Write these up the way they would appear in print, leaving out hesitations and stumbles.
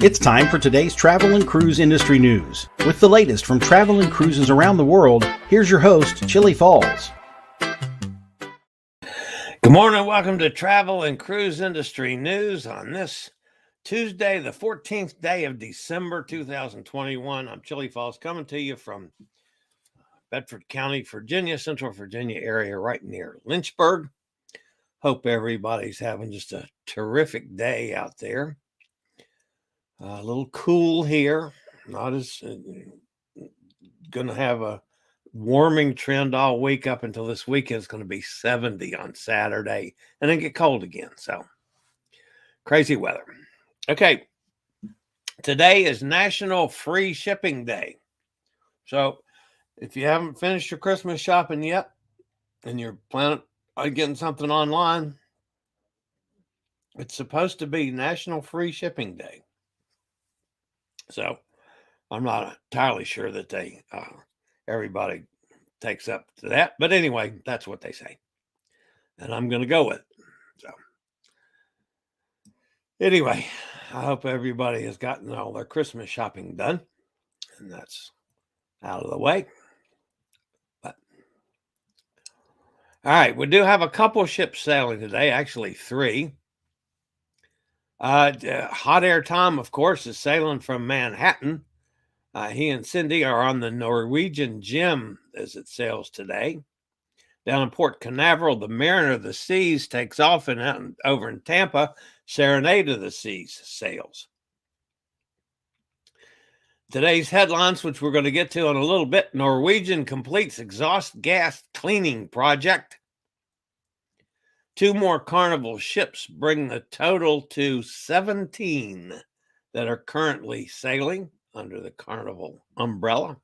It's time for today's travel and cruise industry news. With the latest from travel and cruises around the world, here's your host, Chillie Falls. Good morning. Welcome to Travel and Cruise Industry News on this Tuesday, the 14th day of December 2021. I'm Chillie Falls coming to you from Bedford County, Virginia, Central Virginia area, right near Lynchburg. Hope everybody's having just a terrific day out there. A little cool here, not as going to have a warming trend all week up until this weekend. It's going to be 70 on Saturday and then get cold again. So crazy weather. Okay. Today is National Free Shipping Day. So if you haven't finished your Christmas shopping yet and you're planning on getting something online, it's supposed to be National Free Shipping Day. So I'm not entirely sure that everybody takes up to that. But anyway, that's what they say. And I'm going to go with it. So anyway, I hope everybody has gotten all their Christmas shopping done. And that's out of the way. But all right, we do have a couple ships sailing today, actually 3. Hot Air Tom, of course, is sailing from Manhattan. He and Cindy are on the Norwegian Gem as it sails today. Down in Port Canaveral, the Mariner of the Seas takes off, and over in Tampa, Serenade of the Seas sails. Today's headlines, which we're going to get to in a little bit: Norwegian completes exhaust gas cleaning project. 2 more Carnival ships bring the total to 17 that are currently sailing under the Carnival umbrella.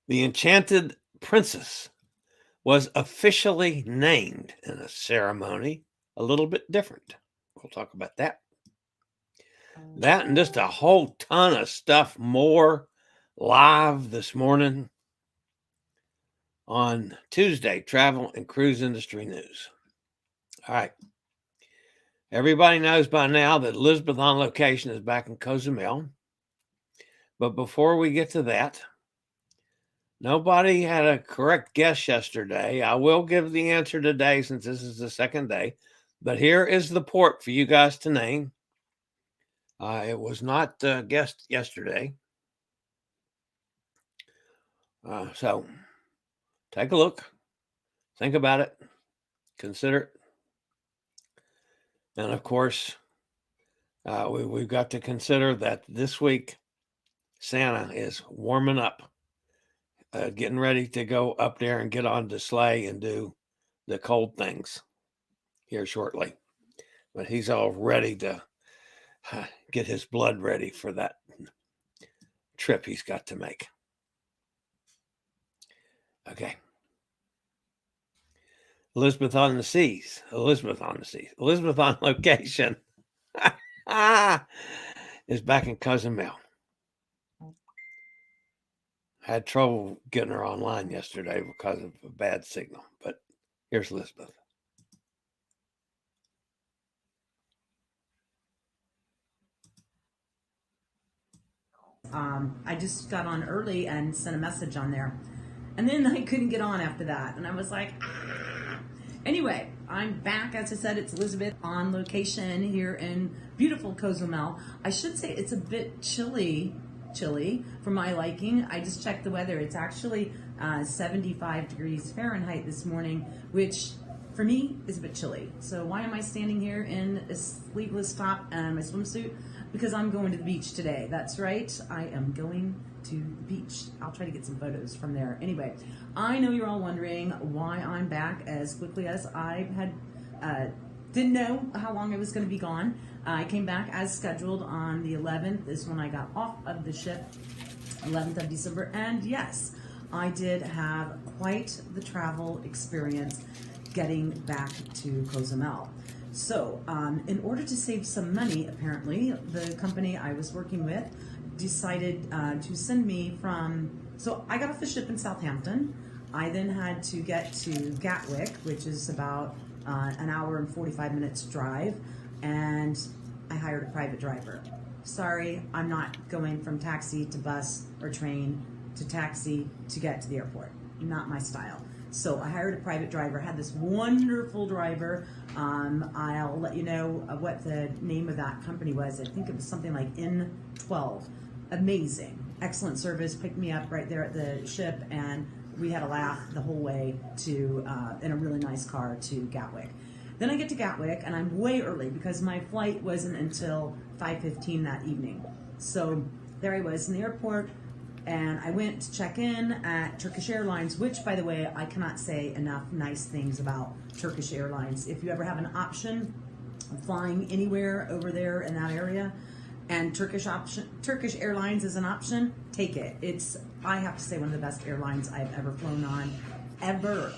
The Enchanted Princess was officially named in a ceremony a little bit different. We'll talk about that. That and just a whole ton of stuff more live this morning on Tuesday, Travel and Cruise Industry News. All right. Everybody knows by now that Elizabeth on Location is back in Cozumel. But before we get to that, nobody had a correct guess yesterday. I will give the answer today since this is the second day. But here is the port for you guys to name. It was not guessed yesterday. So take a look. Think about it. Consider it. And of course, we've got to consider that this week, Santa is warming up, getting ready to go up there and get on the sleigh and do the cold things here shortly. But he's all ready to get his blood ready for that trip he's got to make. Okay. Elizabeth on the Seas. Elizabeth on Location is back in Cozumel. Had trouble getting her online yesterday because of a bad signal, but here's Elizabeth. I just got on early and sent a message on there, and then I couldn't get on after that, and I was like, Anyway, I'm back. As I said, it's Elizabeth on location here in beautiful Cozumel. I should say it's a bit chilly for my liking. I just checked the weather. It's actually 75 degrees Fahrenheit this morning, which for me is a bit chilly. So why am I standing here in a sleeveless top and my swimsuit? Because I'm going to the beach today. That's right. I am going to the beach. I'll try to get some photos from there. Anyway, I know you're all wondering why I'm back as quickly as I had didn't know how long I was going to be gone. I came back as scheduled on the 11th is when I got off of the ship, 11th of December. And yes, I did have quite the travel experience getting back to Cozumel. So in order to save some money, apparently, the company I was working with decided to send me so I got off the ship in Southampton. I then had to get to Gatwick, which is about an hour and 45 minutes drive, and I hired a private driver. Sorry, I'm not going from taxi to bus or train to taxi to get to the airport. Not my style. So I hired a private driver, had this wonderful driver. I'll let you know what the name of that company was. I think it was something like N12. Amazing. Excellent service. Picked me up right there at the ship, and we had a laugh the whole way to, in a really nice car to Gatwick. Then I get to Gatwick, and I'm way early because my flight wasn't until 5:15 that evening. So there I was in the airport, and I went to check in at Turkish Airlines, which, by the way, I cannot say enough nice things about Turkish Airlines. If you ever have an option of flying anywhere over there in that area, and Turkish Airlines is an option, take it. It's, I have to say, one of the best airlines I've ever flown on, ever.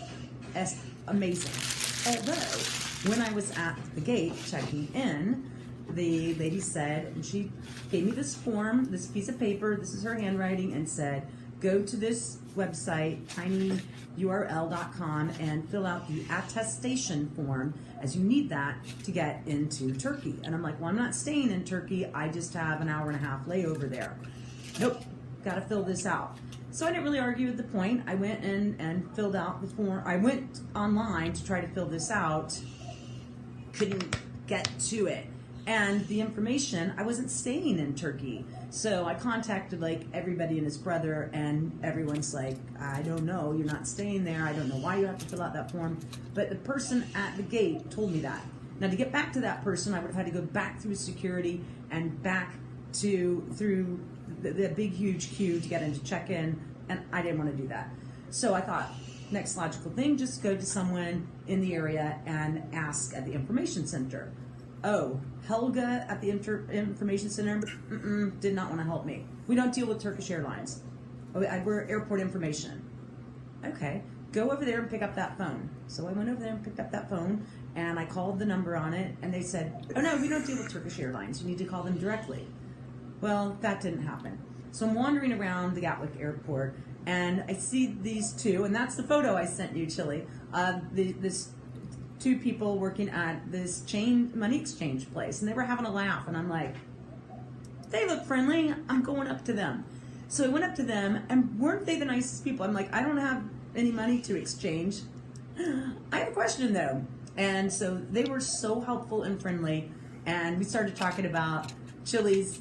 It's amazing. Although, when I was at the gate checking in, the lady said, and she gave me this form, this piece of paper, this is her handwriting, and said, go to this website, tinyurl.com, and fill out the attestation form, as you need that to get into Turkey. And I'm like, well, I'm not staying in Turkey, I just have an hour and a half layover there. Nope, gotta fill this out. So I didn't really argue with the point. I went in and filled out the form. I went online to try to fill this out, couldn't get to it. And the information, I wasn't staying in Turkey. So I contacted like everybody and his brother, and everyone's like, I don't know, you're not staying there. I don't know why you have to fill out that form. But the person at the gate told me that. Now to get back to that person, I would have had to go back through security and back through the big, huge queue to get into check-in, and I didn't want to do that. So I thought, next logical thing, just go to someone in the area and ask at the information center. Oh, Helga at the information center did not want to help me. We don't deal with Turkish Airlines. We're airport information. Okay, go over there and pick up that phone. So I went over there and picked up that phone, and I called the number on it, and they said, oh no, we don't deal with Turkish Airlines. You need to call them directly. Well, that didn't happen. So I'm wandering around the Gatwick airport, and I see these two, and that's the photo I sent you, Chillie, this two people working at this money exchange place, and they were having a laugh, and I'm like, they look friendly, I'm going up to them. So I went up to them, and weren't they the nicest people? I'm like, I don't have any money to exchange. I have a question though. And so they were so helpful and friendly, and we started talking about Chillie's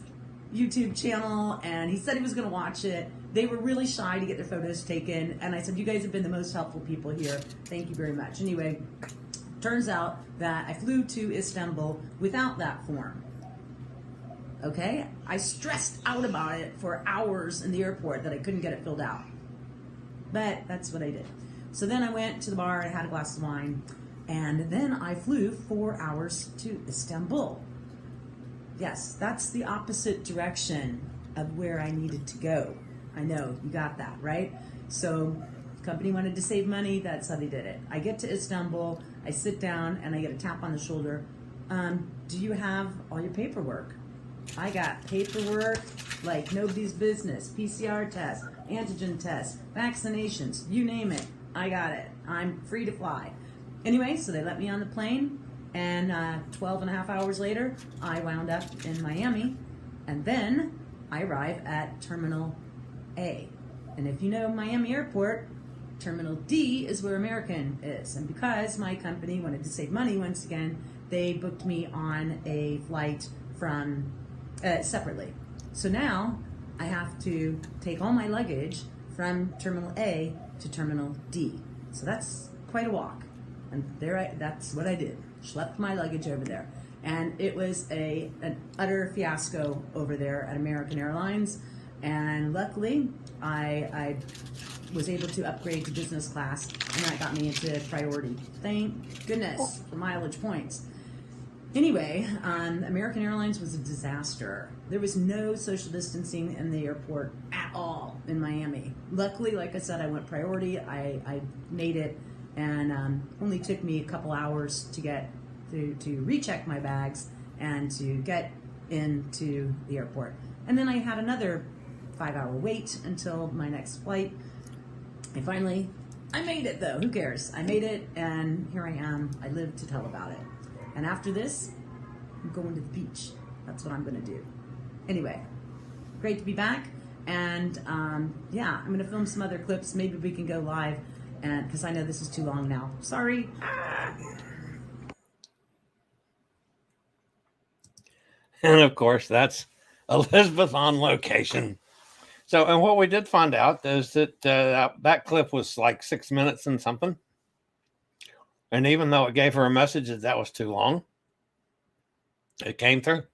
YouTube channel, and he said he was going to watch it. They were really shy to get their photos taken, and I said, you guys have been the most helpful people here. Thank you very much. Anyway, turns out that I flew to Istanbul without that form. Okay? I stressed out about it for hours in the airport that I couldn't get it filled out. But that's what I did. So then I went to the bar, I had a glass of wine, and then I flew 4 hours to Istanbul. Yes, that's the opposite direction of where I needed to go. I know, you got that, right? So the company wanted to save money, that's how they did it. I get to Istanbul, I sit down, and I get a tap on the shoulder. Do you have all your paperwork? I got paperwork like nobody's business. PCR test, antigen test, vaccinations, you name it. I got it. I'm free to fly. Anyway, so they let me on the plane, and 12 and a half hours later, I wound up in Miami, and then I arrive at Terminal A. And if you know Miami Airport, Terminal D is where American is. And because my company wanted to save money once again, they booked me on a flight from separately. So now I have to take all my luggage from Terminal A to Terminal D. So that's quite a walk. And that's what I did. Schlepped my luggage over there. And it was an utter fiasco over there at American Airlines. And luckily, I was able to upgrade to business class, and that got me into priority. Thank goodness for mileage points. Anyway, American Airlines was a disaster. There was no social distancing in the airport at all in Miami. Luckily, like I said, I went priority. I made it, and only took me a couple hours to get to recheck my bags and to get into the airport. And then I had another 5-hour wait until my next flight. I finally I made it though. Who cares? I made it, and here I am. I live to tell about it. And after this, I'm going to the beach. That's what I'm going to do. Anyway, great to be back. And yeah, I'm going to film some other clips. Maybe we can go live, and because I know this is too long now. Sorry. And of course, that's Elizabeth on location. So, and what we did find out is that that clip was like 6 minutes and something. And even though it gave her a message that was too long, it came through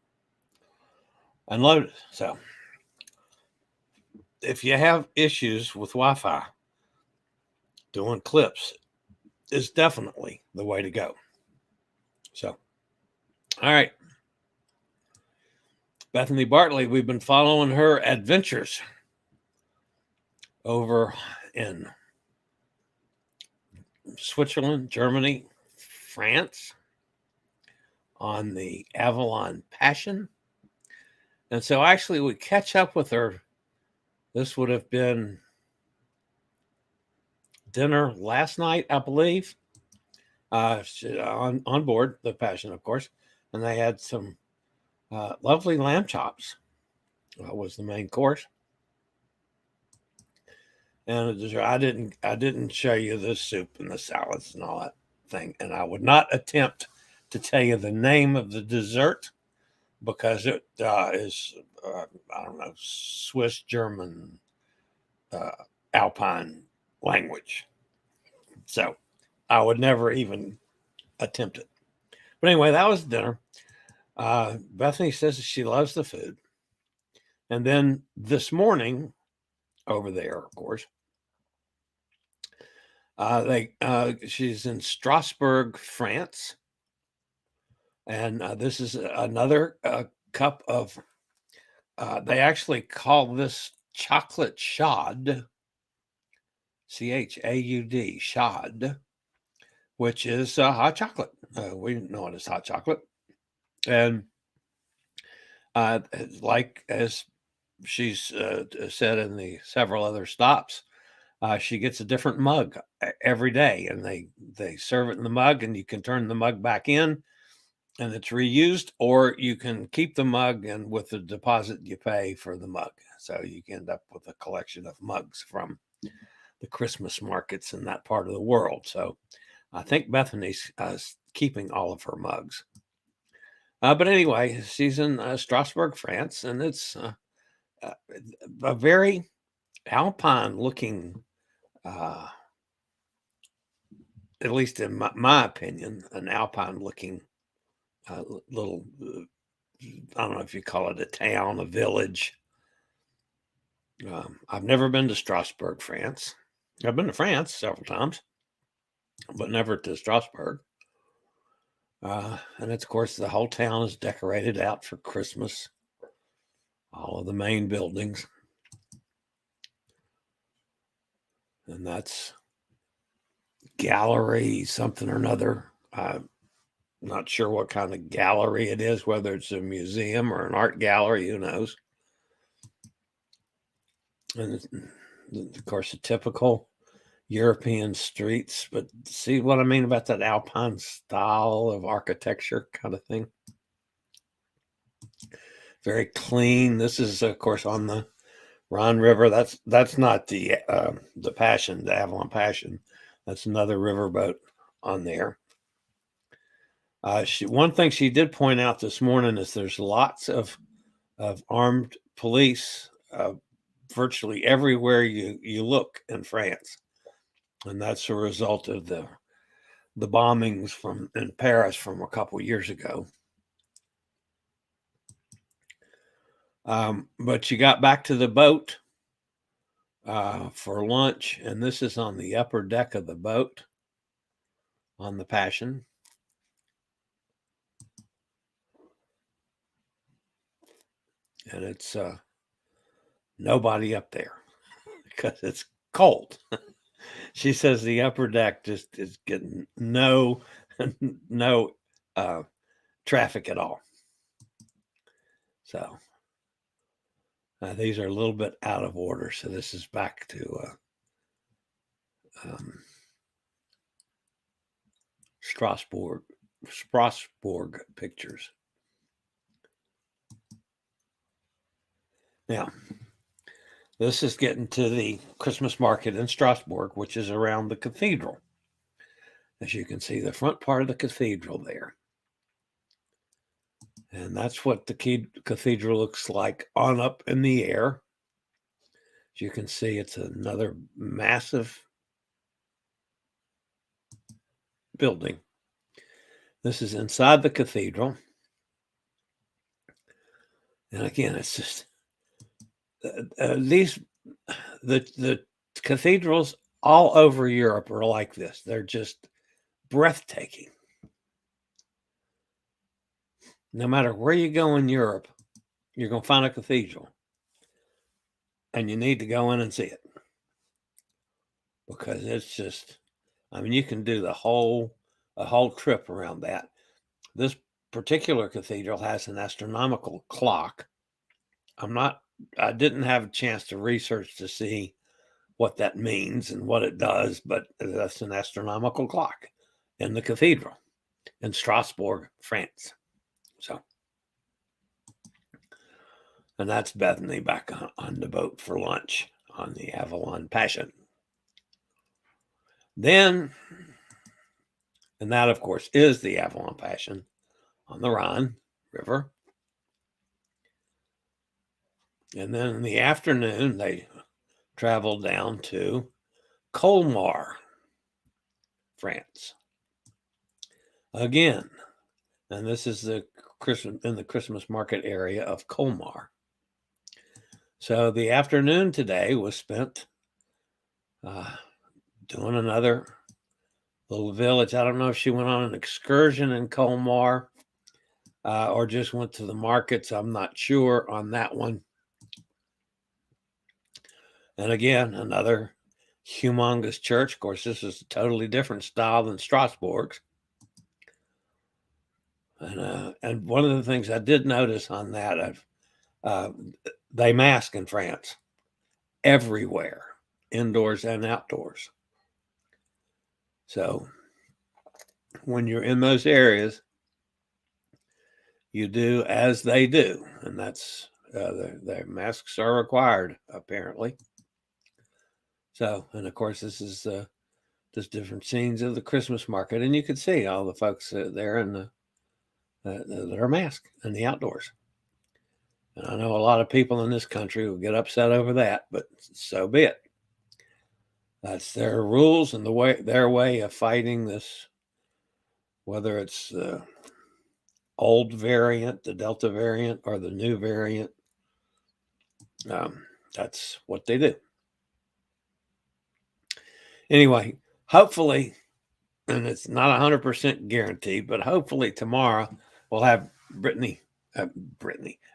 and loaded. So, if you have issues with Wi-Fi, doing clips is definitely the way to go. So, all right. Bethany Bartley, we've been following her adventures over in Switzerland, Germany, France, on the Avalon Passion. And so actually we catch up with her. This would have been dinner last night, I believe, on board the Passion, of course. And they had some lovely lamb chops. That was the main course. And I didn't show you the soup and the salads and all that thing. And I would not attempt to tell you the name of the dessert because it is I don't know, Swiss German Alpine language. So I would never even attempt it. But anyway, that was dinner. Bethany says she loves the food. And then this morning over there, of course, she's in Strasbourg, France. And this is another cup of, they actually call this chocolate shad, CHAUD, shad, which is hot chocolate. We know it as hot chocolate. And like as she's said in the several other stops, she gets a different mug every day, and they serve it in the mug, and you can turn the mug back in, and it's reused, or you can keep the mug and with the deposit you pay for the mug. So you can end up with a collection of mugs from the Christmas markets in that part of the world. So I think Bethany's keeping all of her mugs. But anyway, she's in Strasbourg, France, and it's a very alpine looking, at least in my opinion, an alpine looking little, I don't know if you call it a town, a village. I've never been to Strasbourg, France. I've been to France several times, but never to Strasbourg. And it's, of course, the whole town is decorated out for Christmas. All of the main buildings. And that's gallery something or another. I'm not sure what kind of gallery it is, whether it's a museum or an art gallery, who knows. And of course, the typical European streets, but see what I mean about that alpine style of architecture kind of thing. Very clean. This is, of course, on the Rhine River. That's not the Passion, the Avalon Passion. That's another riverboat on there. One thing she did point out this morning is there's lots of armed police virtually everywhere you look in France. And that's a result of the bombings in Paris from a couple of years ago. But you got back to the boat for lunch, and this is on the upper deck of the boat on the Passion. And it's nobody up there because it's cold. She says the upper deck just is getting no traffic at all. So these are a little bit out of order. So this is back to Strasbourg pictures. Now, this is getting to the Christmas market in Strasbourg, which is around the cathedral. As you can see, the front part of the cathedral there. And that's what the cathedral looks like on up in the air. As you can see, it's another massive building. This is inside the cathedral. And again, it's just the cathedrals all over Europe are like this. They're just breathtaking. No matter where you go in Europe, you're going to find a cathedral. And you need to go in and see it. Because it's just, I mean, you can do a whole trip around that. This particular cathedral has an astronomical clock. I didn't have a chance to research to see what that means and what it does, but that's an astronomical clock in the cathedral in Strasbourg, France. So, and that's Bethany back on the boat for lunch on the Avalon Passion. Then, and that of course is the Avalon Passion on the Rhine River. And then in the afternoon, they traveled down to Colmar, France. Again, and this is in the Christmas market area of Colmar. So the afternoon today was spent doing another little village. I don't know if she went on an excursion in Colmar or just went to the markets. I'm not sure on that one. And again, another humongous church. Of course, this is a totally different style than Strasbourg's. And one of the things I did notice on that, they mask in France everywhere, indoors and outdoors. So when you're in those areas, you do as they do, and that's their masks are required apparently. So, and of course, this is just different scenes of the Christmas market, and you can see all the folks there in that are masked in the outdoors. And I know a lot of people in this country will get upset over that, but so be it. That's their rules and their way of fighting this, whether it's the old variant, the Delta variant, or the new variant. That's what they do. Anyway, hopefully, and it's not 100% guaranteed, but hopefully tomorrow we'll have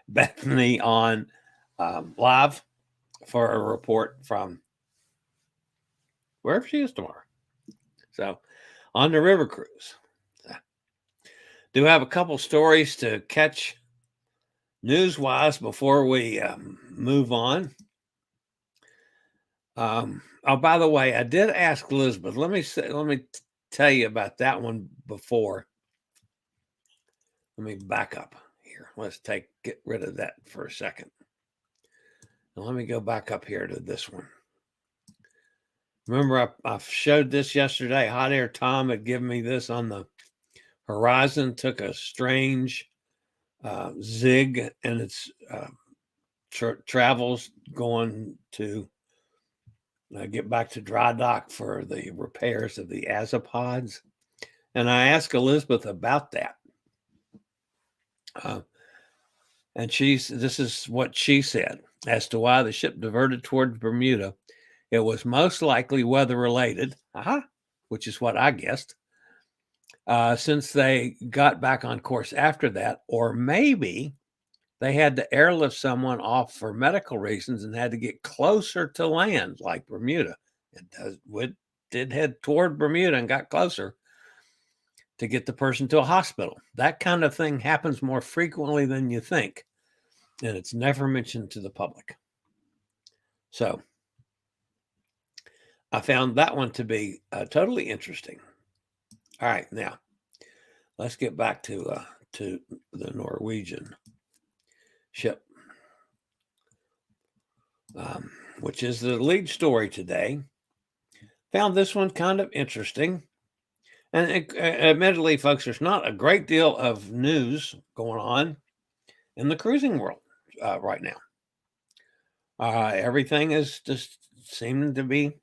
Bethany on live for a report from wherever she is tomorrow. So on the river cruise. Do have a couple stories to catch news-wise before we move on. Oh, by the way, I did ask Elizabeth. Let me tell you about that one before. Let me back up here. Let's get rid of that for a second. Now let me go back up here to this one. Remember, I showed this yesterday. Hot Air Tom had given me this on the horizon. Took a strange zig, and its travels going to get back to dry dock for the repairs of the azipods. And I asked Elizabeth about that. And this is what she said as to why the ship diverted towards Bermuda. It was most likely weather related, which is what I guessed, since they got back on course after that, or maybe they had to airlift someone off for medical reasons and had to get closer to land, like Bermuda. It did head toward Bermuda and got closer to get the person to a hospital. That kind of thing happens more frequently than you think, and it's never mentioned to the public. So I found that one to be totally interesting. All right, now let's get back to the Norwegian ship, which is the lead story today. Found this one kind of interesting. And admittedly, folks, there's not a great deal of news going on in the cruising world right now. Everything is just seeming to be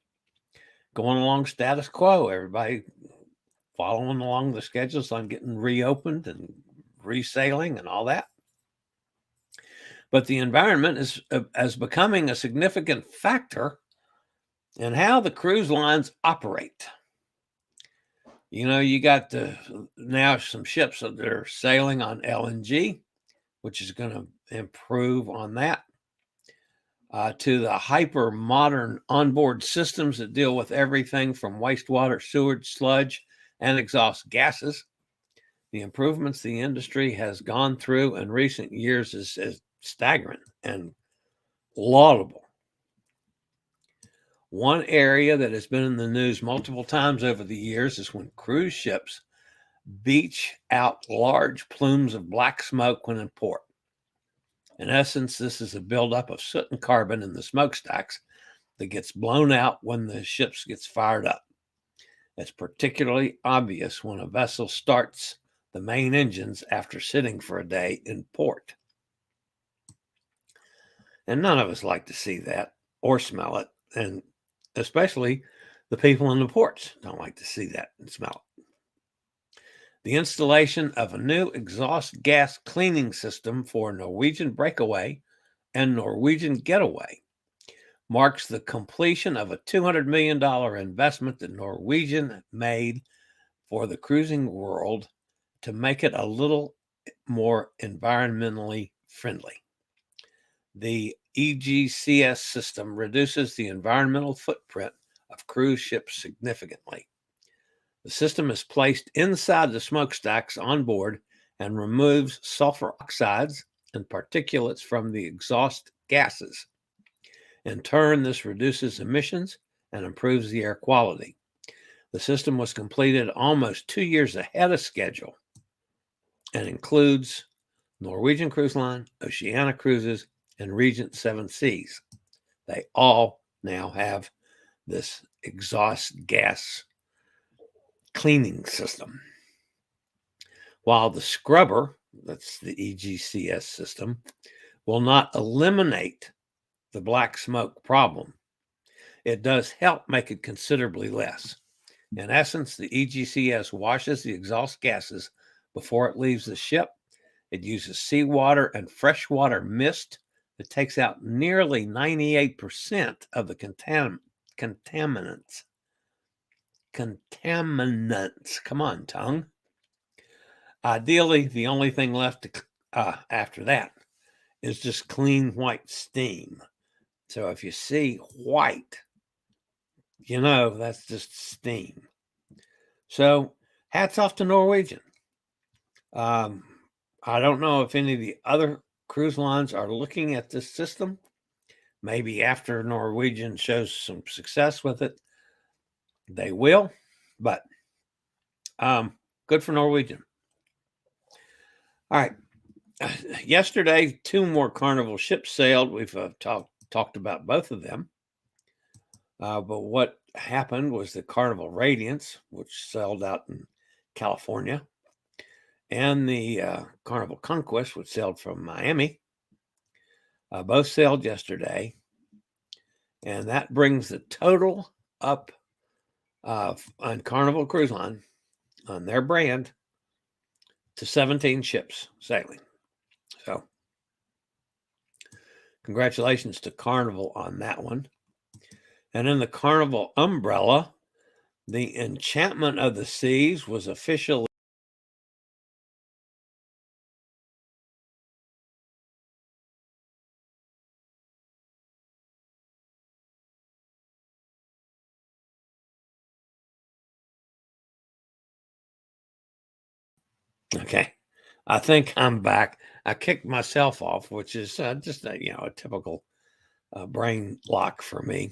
going along status quo. Everybody following along the schedules on getting reopened and resailing and all that. But the environment is becoming a significant factor in how the cruise lines operate. You know, you got now some ships that are sailing on LNG, which is going to improve on that, to the hyper modern onboard systems that deal with everything from wastewater, sewage, sludge, and exhaust gases. The improvements the industry has gone through in recent years is staggering and laudable. One area that has been in the news multiple times over the years is when cruise ships beach out large plumes of black smoke when in port. In essence, this is a buildup of soot and carbon in the smokestacks that gets blown out when the ship gets fired up. It's particularly obvious when a vessel starts the main engines after sitting for a day in port. And none of us like to see that or smell it, and especially the people in the ports don't like to see that and smell it. The installation of a new exhaust gas cleaning system for Norwegian Breakaway and Norwegian Getaway marks the completion of a $200 million investment that Norwegian made for the cruising world to make it a little more environmentally friendly. The EGCS system reduces the environmental footprint of cruise ships significantly. The system is placed inside the smokestacks on board and removes sulfur oxides and particulates from the exhaust gases. In turn, this reduces emissions and improves the air quality. The system was completed almost 2 years ahead of schedule and includes Norwegian Cruise Line, Oceania Cruises, and Regent Seven Seas. They all now have this exhaust gas cleaning system. While the scrubber, that's the EGCS system, will not eliminate the black smoke problem, it does help make it considerably less. In essence, the EGCS washes the exhaust gases before it leaves the ship. It uses seawater and freshwater mist that takes out nearly 98% of the contaminants. Come on, tongue. Ideally, the only thing left after that is just clean white steam. So if you see white, you know that's just steam. So hats off to Norwegian. I don't know if any of the other cruise lines are looking at this system. Maybe after Norwegian shows some success with it, they will. But good for Norwegian. All right. Yesterday, 2 more Carnival ships sailed. We've talked about both of them. But what happened was the Carnival Radiance, which sailed out in California, and the Carnival Conquest, which sailed from Miami, both sailed yesterday. And that brings the total up on Carnival Cruise Line, on their brand, to 17 ships sailing. So congratulations to Carnival on that one. And in the Carnival umbrella, the Enchantment of the Seas was officially okay. I think I'm back. I kicked myself off, which is just a typical brain lock for me.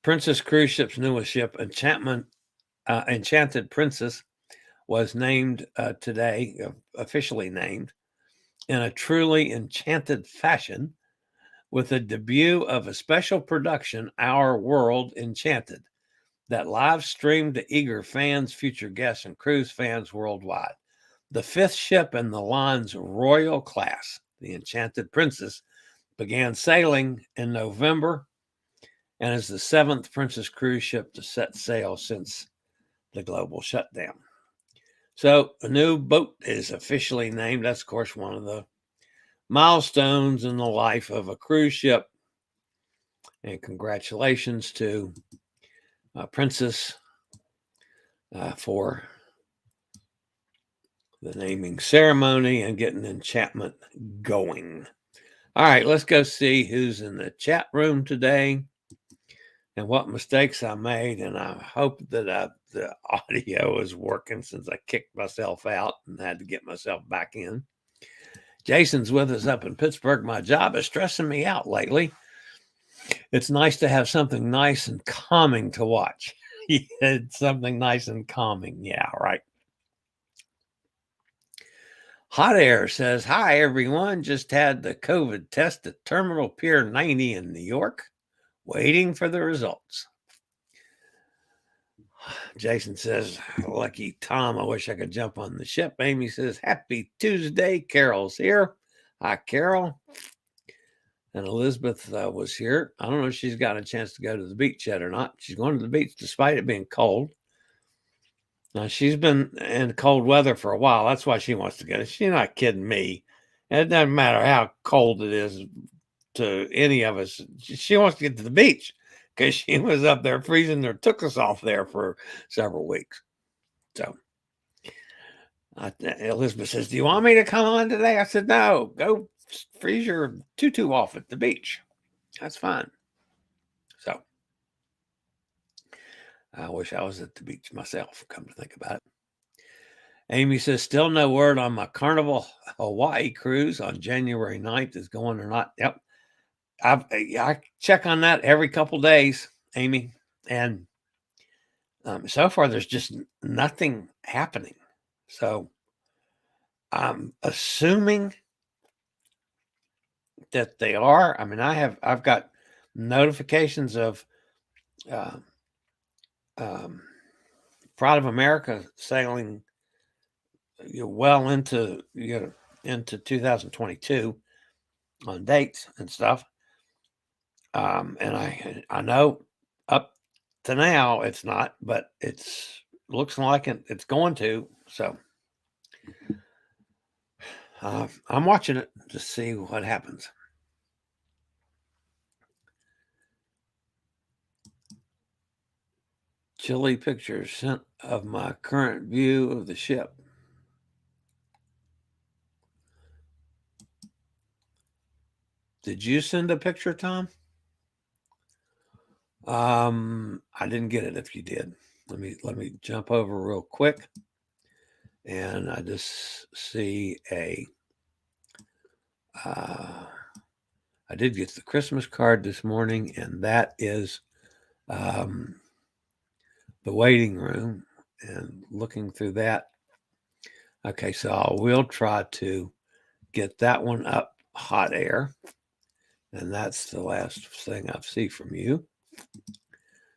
Princess Cruise Ship's newest ship, Enchanted Princess, was named today, officially named, in a truly enchanted fashion with the debut of a special production, Our World Enchanted, that live streamed to eager fans, future guests, and cruise fans worldwide. The fifth ship in the line's royal class, the Enchanted Princess, began sailing in November and is the seventh Princess cruise ship to set sail since the global shutdown. So a new boat is officially named. That's, of course, one of the milestones in the life of a cruise ship. And congratulations to Princess for the naming ceremony and getting Enchantment going. All right, let's go see who's in the chat room today and what mistakes I made. And I hope that the audio is working since I kicked myself out and had to get myself back in. Jason's with us up in Pittsburgh. My job is stressing me out lately. It's nice to have something nice and calming to watch. It's something nice and calming. Yeah, right. Hot Air says, hi, everyone. Just had the COVID test at Terminal Pier 90 in New York. Waiting for the results. Jason says, lucky Tom, I wish I could jump on the ship. Amy says, happy Tuesday. Carol's here. Hi, Carol. And Elizabeth was here. I don't know if she's got a chance to go to the beach yet or not. She's going to the beach despite it being cold. Now, she's been in cold weather for a while. That's why she wants to go. She's not kidding me. It doesn't matter how cold it is to any of us. She wants to get to the beach because she was up there freezing. There took us off there for several weeks. So Elizabeth says, do you want me to come on today? I said, no, go freeze your tutu off at the beach. That's fine. So I wish I was at the beach myself, come to think about it. Amy says, still no word on my Carnival Hawaii cruise on January 9th is going or not. Yep. I check on that every couple days, Amy. And so far, there's just nothing happening. So I'm assuming that they are. I mean, I've got notifications of Pride of America sailing well into 2022 on dates and stuff. And I know up to now it's not, but it's looks like it's going to. So I'm watching it to see what happens. Chillie pictures sent of my current view of the ship. Did you send a picture, Tom? I didn't get it. If you did, let me jump over real quick, and I just see I did get the Christmas card this morning, and that is the waiting room, and looking through that. Okay, so I will try to get that one up, Hot Air, and that's the last thing I see from you.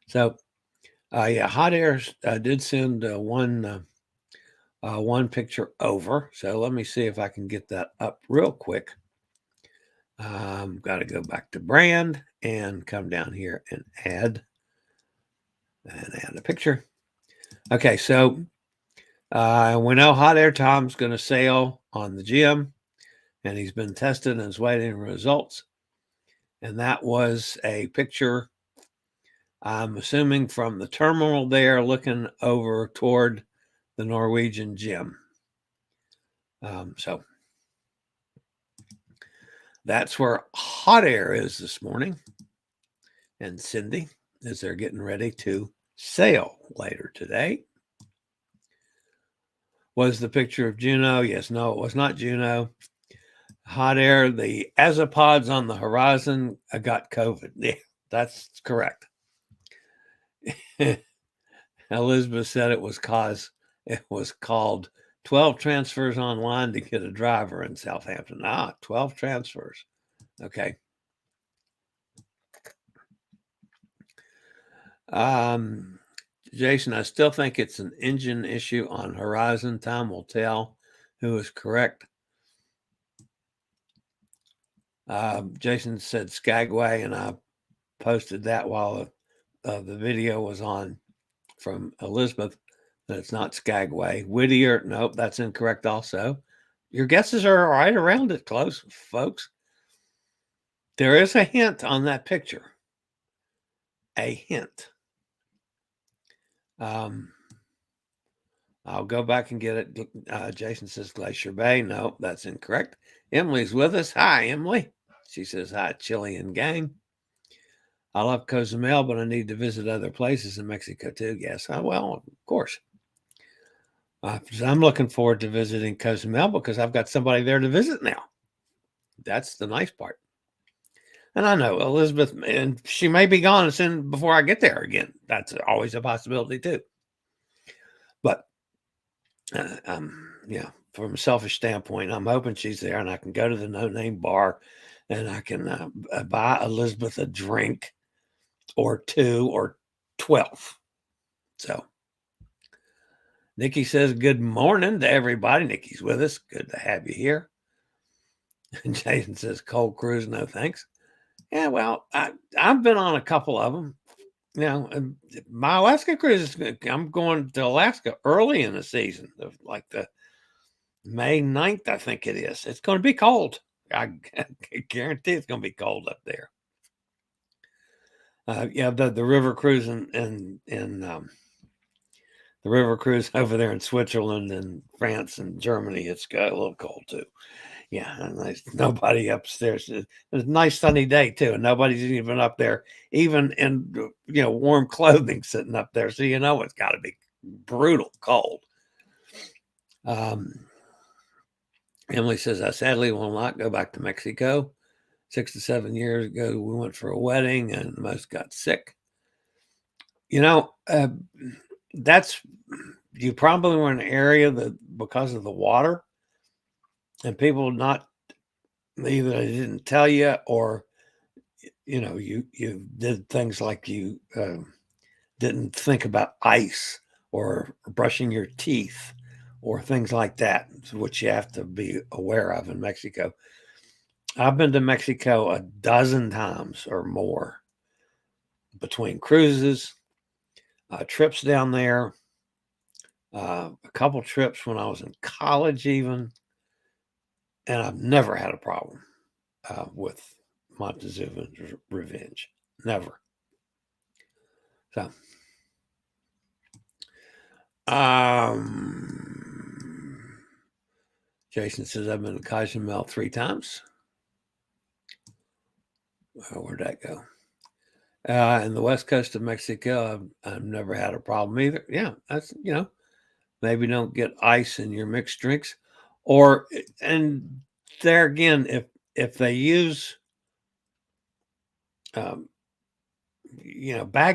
So, yeah, Hot Air did send one picture over. So let me see if I can get that up real quick. Got to go back to brand and come down here and add a picture. Okay, so we know Hot Air Tom's going to sail on the GM, and he's been tested and is waiting results. And that was a picture, I'm assuming, from the terminal there, looking over toward the Norwegian gym. So that's where Hot Air is this morning. And Cindy, as they're getting ready to sail later today. Was the picture of Juno? Yes, no, it was not Juno. Hot Air, the azopods on the horizon got COVID. Yeah, That's correct. Elizabeth said it was called 12 transfers online to get a driver in Southampton. 12 transfers. Okay. Jason, I still think it's an engine issue on Horizon. Time will tell who is correct. Jason said Skagway, and I posted that while the video was on from Elizabeth, that it's not Skagway. Whittier, nope, that's incorrect also. Your guesses are right around it close, folks. There is a hint on that picture. A hint. I'll go back and get it. Jason says Glacier Bay. Nope, that's incorrect. Emily's with us. Hi, Emily. She says, hi, Chillie and gang. I love Cozumel, but I need to visit other places in Mexico too. Yes, well, of course. I'm looking forward to visiting Cozumel because I've got somebody there to visit now. That's the nice part. And I know Elizabeth, and she may be gone soon before I get there again. That's always a possibility too. But yeah, from a selfish standpoint, I'm hoping she's there and I can go to the No Name Bar and I can buy Elizabeth a drink or 2 or 12. So Nikki says good morning to everybody. Nikki's with us. Good to have you here. And Jason says cold cruise, no thanks. Yeah, well, I've been on a couple of them. You know, my Alaska cruise, I'm going to Alaska early in the season, like the May 9th, I think it is. It's going to be cold. I guarantee it's going to be cold up there. Yeah, the river cruise and the river cruise over there in Switzerland and France and Germany, it's got a little cold too. Yeah, and there's nobody upstairs. It's a nice sunny day too, and nobody's even up there, even in warm clothing, sitting up there. So it's got to be brutal cold. Emily says, I sadly will not go back to Mexico. 6 to 7 years ago, we went for a wedding, and most got sick. That's you probably were in an area that because of the water. And people not either they didn't tell you or you did things like you didn't think about ice or brushing your teeth or things like that, which you have to be aware of in Mexico. I've been to Mexico a dozen times or more between cruises, trips down there, a couple trips when I was in college even. And I've never had a problem with Montezuma's Revenge. Never. So, Jason says, I've been to Cozumel 3 times. Where'd that go? And the west coast of Mexico, I've never had a problem either. Yeah, that's, maybe don't get ice in your mixed drinks. And there again, if they use, bagged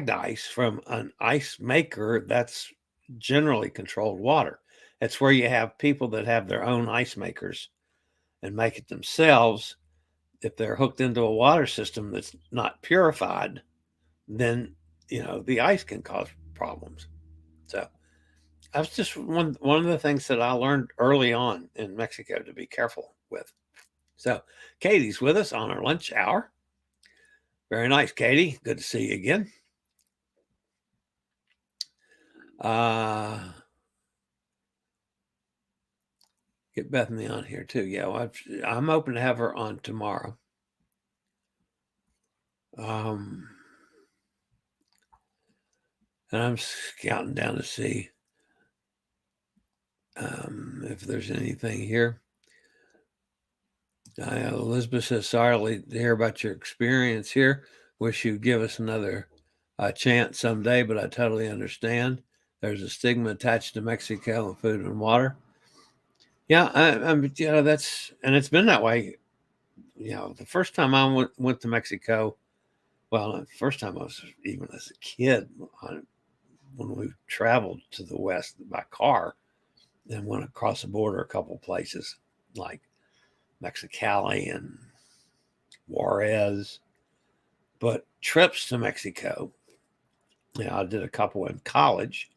ice from an ice maker, that's generally controlled water. It's where you have people that have their own ice makers and make it themselves. If they're hooked into a water system that's not purified, then, the ice can cause problems. So that's just one of the things that I learned early on in Mexico to be careful with. So Katie's with us on our lunch hour. Very nice, Katie. Good to see you again. Get Bethany on here too. Yeah, I'm hoping to have her on tomorrow. And I'm scouting down to see if there's anything here. Elizabeth says, sorry to hear about your experience here. Wish you'd give us another chance someday, but I totally understand. There's a stigma attached to Mexico and food and water. Yeah, that's, and it's been that way. The first time I went to Mexico, well, the first time I was even as a kid, when we traveled to the West by car and went across the border a couple places like Mexicali and Juarez. But trips to Mexico, I did a couple in college.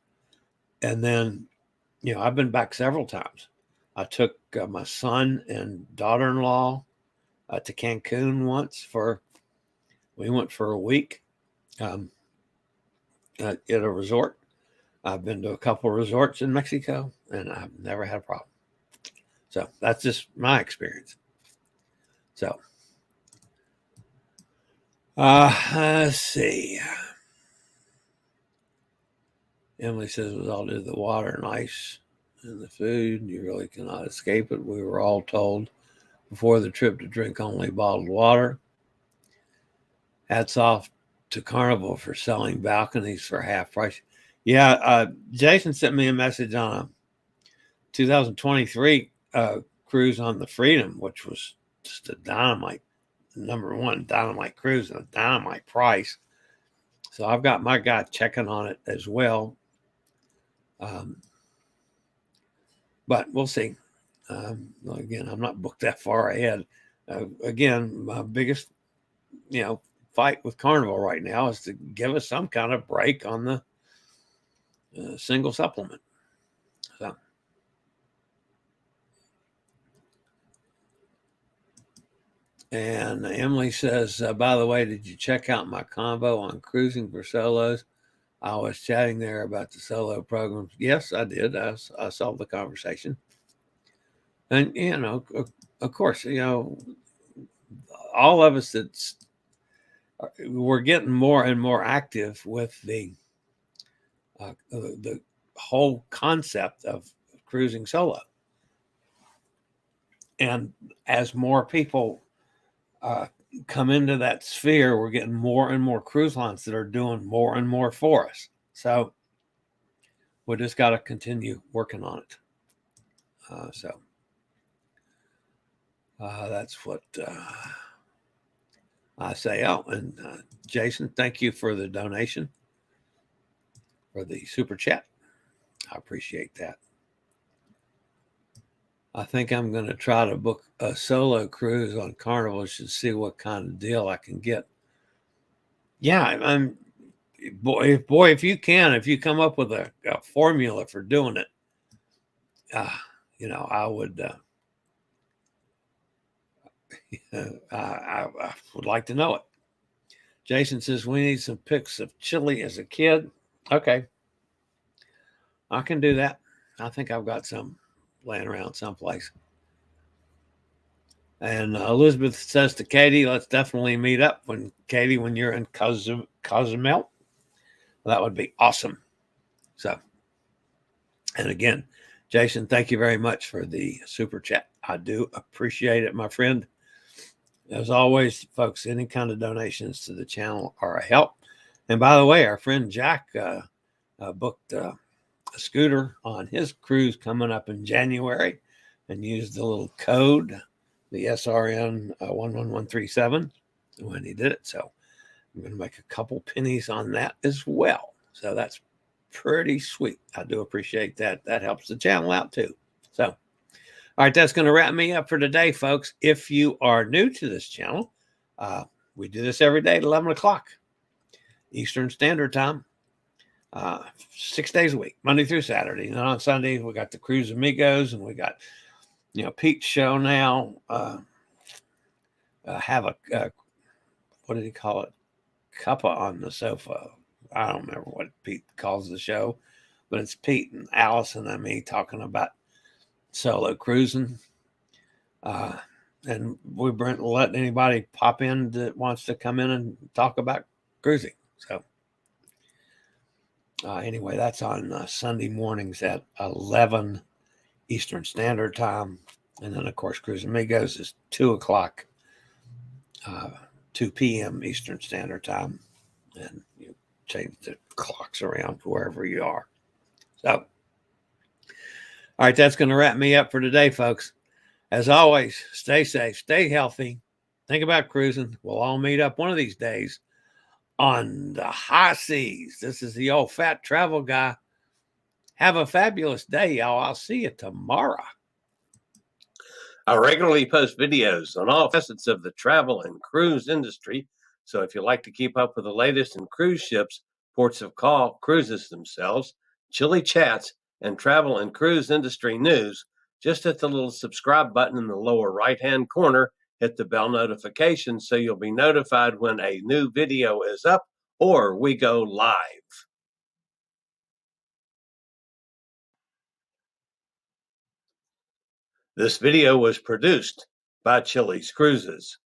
And then, I've been back several times. I took my son and daughter-in-law to Cancun once we went for a week at a resort. I've been to a couple of resorts in Mexico, and I've never had a problem. So that's just my experience. So, let's see. Emily says it was all due to the water and ice and the food. You really cannot escape it. We were all told before the trip to drink only bottled water. Hats off to Carnival for selling balconies for half price. Yeah, Jason sent me a message on a 2023 cruise on the Freedom, which was just a dynamite, number one dynamite cruise and a dynamite price. So I've got my guy checking on it as well. But we'll see. Again, I'm not booked that far ahead. Again, my biggest, fight with Carnival right now is to give us some kind of break on the single supplement. So, and Emily says, by the way, did you check out my combo on cruising for solos? I was chatting there about the solo programs. Yes, I did. I saw the conversation. And, of course, all of us we're getting more and more active with the whole concept of cruising solo. And as more people come into that sphere, we're getting more and more cruise lines that are doing more and more for us. So we just got to continue working on it. That's what I say. Oh, and Jason, thank you for the donation, for the super chat. I appreciate that. I think I'm going to try to book a solo cruise on Carnival to see what kind of deal I can get. Yeah, if you come up with a formula for doing it, I would. I would like to know it. Jason says we need some pics of Chillie as a kid. Okay, I can do that. I think I've got some laying around someplace. And Elizabeth says to Katie, let's definitely meet up when you're in Cozumel. That would be awesome. So, and again, Jason, thank you very much for the super chat. I do appreciate it, my friend. As always, folks, any kind of donations to the channel are a help. And by the way, our friend Jack booked a scooter on his cruise coming up in January and used the little code, the SRN 11137 when he did it. So I'm going to make a couple pennies on that as well. So that's pretty sweet. I do appreciate that. That helps the channel out too. So, all right, that's going to wrap me up for today, folks. If you are new to this channel, we do this every day at 11 o'clock Eastern Standard Time, 6 days a week, Monday through Saturday. And on Sunday, we got the Cruise Amigos, and we got, Pete's show now. Have a, what did he call it? Cuppa on the sofa. I don't remember what Pete calls the show, but it's Pete and Allison and me talking about solo cruising. And we weren't letting anybody pop in that wants to come in and talk about cruising. So anyway, that's on Sunday mornings at 11 Eastern Standard Time. And then, of course, Cruise Amigos is 2 o'clock, 2 p.m. Eastern Standard Time. And you change the clocks around wherever you are. So, all right, that's going to wrap me up for today, folks. As always, stay safe, stay healthy. Think about cruising. We'll all meet up one of these days on the high seas. This is the old fat travel guy. Have a fabulous day, y'all. I'll see you tomorrow. I regularly post videos on all facets of the travel and cruise industry. So if you like to keep up with the latest in cruise ships, ports of call, cruises themselves, Chillie chats, and travel and cruise industry news, just hit the little subscribe button in the lower right-hand corner, hit the bell notification so you'll be notified when a new video is up or we go live. This video was produced by Chilliescruises.